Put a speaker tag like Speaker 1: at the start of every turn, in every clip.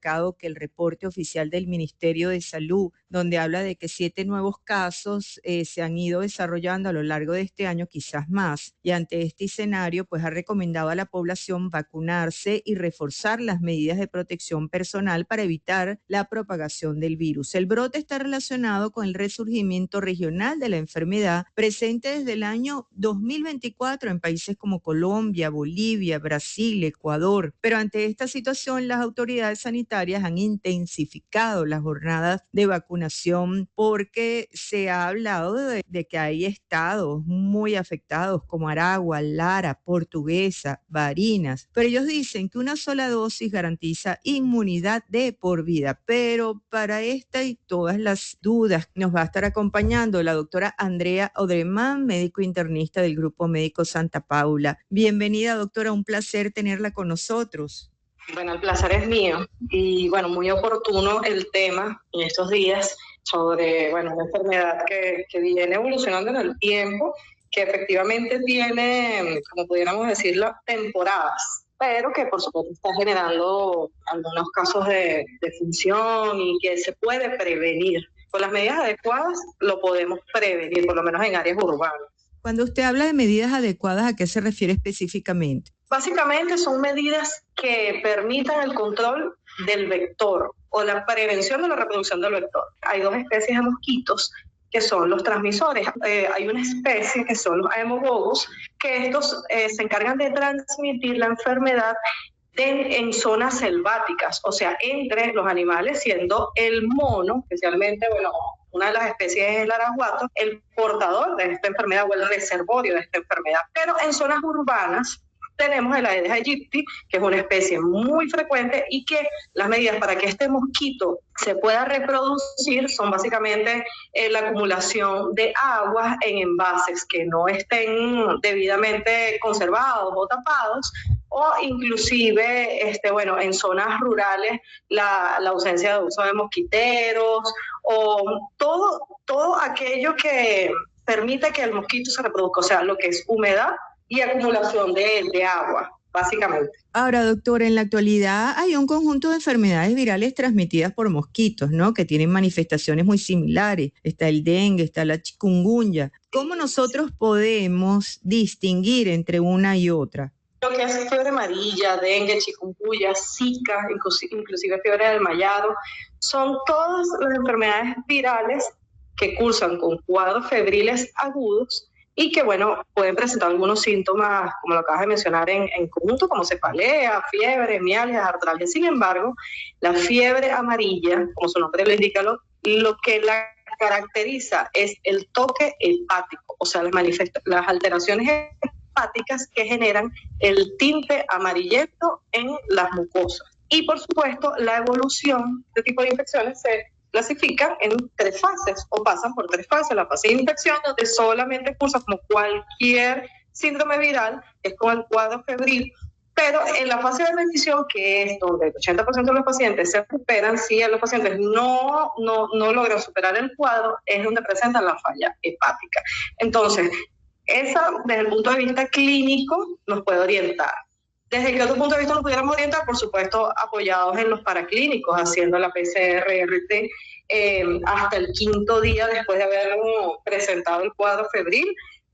Speaker 1: destacado que el reporte oficial del Ministerio de Salud, donde habla de que 7 nuevos casos se han ido desarrollando a lo largo de este año, quizás más. Y ante este escenario, pues ha recomendado a la población vacunarse y reforzar las medidas de protección personal para evitar la propagación del virus. El brote está relacionado con el resurgimiento regional de la enfermedad presente desde el año 2024 en países como Colombia, Bolivia, Brasil, Ecuador. Pero ante esta situación, las autoridades sanitarias han intensificado las jornadas de vacunación porque se ha hablado de que hay estados muy afectados como Aragua, Lara, Portuguesa, Barinas. Pero ellos dicen que una sola dosis garantiza inmunidad de por vida. Pero para esta y todas las dudas nos va a estar acompañando la doctora Andrea Odremán, médico internista del Grupo Médico Santa Paula. Bienvenida, doctora, un placer tenerla con nosotros.
Speaker 2: Bueno, el placer es mío y bueno, muy oportuno el tema en estos días sobre, bueno, una enfermedad que viene evolucionando en el tiempo, que efectivamente tiene, como pudiéramos decirlo, temporadas, pero que por supuesto está generando algunos casos de función y que se puede prevenir. Con las medidas adecuadas lo podemos prevenir, por lo menos en áreas urbanas.
Speaker 1: Cuando usted habla de medidas adecuadas, ¿a qué se refiere específicamente?
Speaker 2: Básicamente son medidas que permitan el control del vector o la prevención de la reproducción del vector. Hay 2 especies de mosquitos que son los transmisores. Hay una especie que son los aemobobos, que estos se encargan de transmitir la enfermedad en zonas selváticas, o sea, entre los animales, siendo el mono, especialmente, bueno, una de las especies es el araguato, el portador de esta enfermedad o el reservorio de esta enfermedad. Pero en zonas urbanas tenemos el Aedes aegypti, que es una especie muy frecuente y que las medidas para que este mosquito se pueda reproducir son básicamente la acumulación de aguas en envases que no estén debidamente conservados o tapados, o inclusive en zonas rurales la ausencia de uso de mosquiteros o todo aquello que permite que el mosquito se reproduzca, o sea, lo que es humedad y acumulación de agua, básicamente.
Speaker 1: Ahora, doctora, en la actualidad hay un conjunto de enfermedades virales transmitidas por mosquitos, ¿no? Que tienen manifestaciones muy similares. Está el dengue, está la chikungunya. ¿Cómo nosotros podemos distinguir entre una y otra?
Speaker 2: Lo que es fiebre amarilla, dengue, chikungunya, zika, inclusive fiebre del desmayado, son todas las enfermedades virales que cursan con cuadros febriles agudos y que, bueno, pueden presentar algunos síntomas, como lo acabas de mencionar, en conjunto, como cefalea, fiebre, mialgias, artralgias. Sin embargo, la fiebre amarilla, como su nombre lo indica, lo que la caracteriza es el toque hepático, o sea, las alteraciones hepáticas que generan el tinte amarillento en las mucosas. Y, por supuesto, la evolución de tipo de infecciones se clasifican en 3 fases o pasan por 3 fases. La fase de infección, donde solamente cursa como cualquier síndrome viral, es con el cuadro febril, pero en la fase de remisión, que es donde el 80% de los pacientes se recuperan, si los pacientes no logran superar el cuadro, es donde presentan la falla hepática. Entonces, esa, desde el punto de vista clínico, nos puede orientar. ¿Desde qué otro punto de vista nos pudiéramos orientar? Por supuesto, apoyados en los paraclínicos, haciendo la PCR-RT hasta el 5º día después de haber presentado el cuadro febril.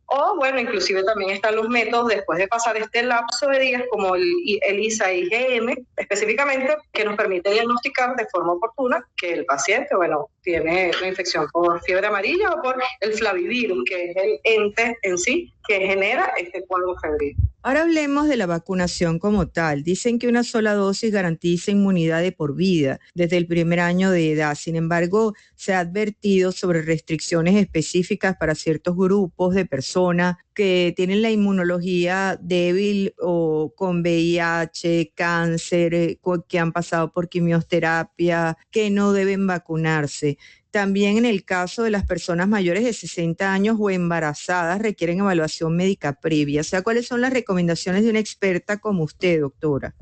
Speaker 2: O, bueno, inclusive también están los métodos después de pasar este lapso de días, como el ISA-IgM, específicamente, que nos permite diagnosticar de forma oportuna que el paciente, bueno, tiene la infección por fiebre amarilla o por el flavivirus, que es el ente en sí que genera este cuadro febril.
Speaker 1: Ahora hablemos de la vacunación como tal. Dicen que una sola dosis garantiza inmunidad de por vida desde el primer año de edad. Sin embargo, se ha advertido sobre restricciones específicas para ciertos grupos de personas que tienen la inmunología débil o con VIH, cáncer, que han pasado por quimioterapia, que no deben vacunarse. También en el caso de las personas mayores de 60 años o embarazadas requieren evaluación médica previa. O sea, ¿cuáles son las recomendaciones de una experta como usted, doctora?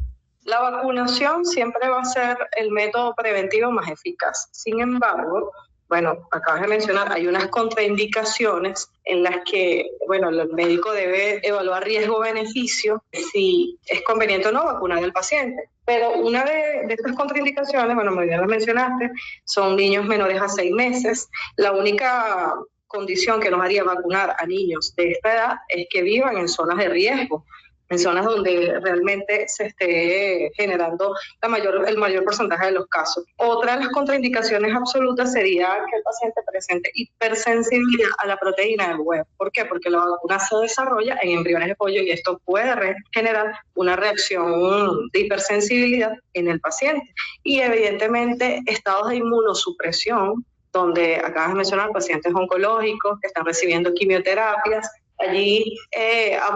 Speaker 2: La vacunación siempre va a ser el método preventivo más eficaz. Sin embargo, bueno, acabas de mencionar, hay unas contraindicaciones en las que, bueno, el médico debe evaluar riesgo-beneficio si es conveniente o no vacunar al paciente. Pero una de estas contraindicaciones, bueno, muy bien lo mencionaste, son niños menores a 6 meses. La única condición que nos haría vacunar a niños de esta edad es que vivan en zonas de riesgo, en zonas donde realmente se esté generando el mayor porcentaje de los casos. Otra de las contraindicaciones absolutas sería que el paciente presente hipersensibilidad a la proteína del huevo. ¿Por qué? Porque la vacuna se desarrolla en embriones de pollo y esto puede generar una reacción de hipersensibilidad en el paciente. Y evidentemente estados de inmunosupresión, donde acabas de mencionar pacientes oncológicos que están recibiendo quimioterapias. Allí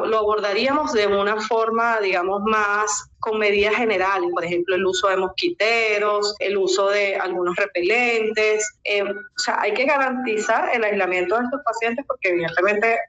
Speaker 2: lo abordaríamos de una forma, digamos, más con medidas generales, por ejemplo, el uso de mosquiteros, el uso de algunos repelentes. O sea, hay que garantizar el aislamiento de estos pacientes porque evidentemente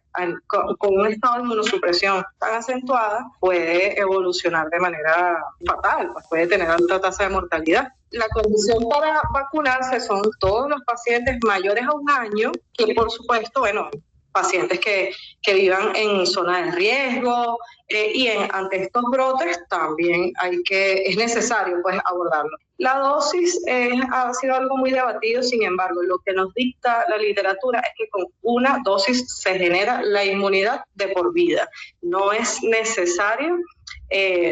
Speaker 2: con un estado de inmunosupresión tan acentuada puede evolucionar de manera fatal, pues puede tener alta tasa de mortalidad. La condición para vacunarse son todos los pacientes mayores a 1 año, que por supuesto, bueno, pacientes que vivan en zona de riesgo y ante estos brotes también es necesario pues abordarlo. La dosis ha sido algo muy debatido, sin embargo, lo que nos dicta la literatura es que con una dosis se genera la inmunidad de por vida. No es necesario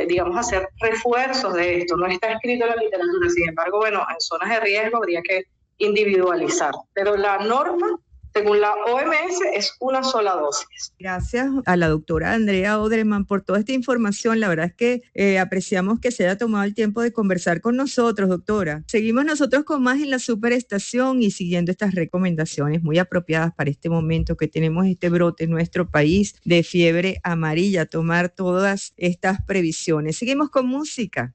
Speaker 2: digamos, hacer refuerzos de esto. No está escrito en la literatura, sin embargo, bueno, en zonas de riesgo habría que individualizar. Pero la norma, según la OMS, es una sola dosis.
Speaker 1: Gracias a la doctora Andrea Odreman por toda esta información. La verdad es que apreciamos que se haya tomado el tiempo de conversar con nosotros, doctora. Seguimos nosotros con más en la superestación y siguiendo estas recomendaciones muy apropiadas para este momento que tenemos este brote en nuestro país de fiebre amarilla. Tomar todas estas previsiones. Seguimos con música.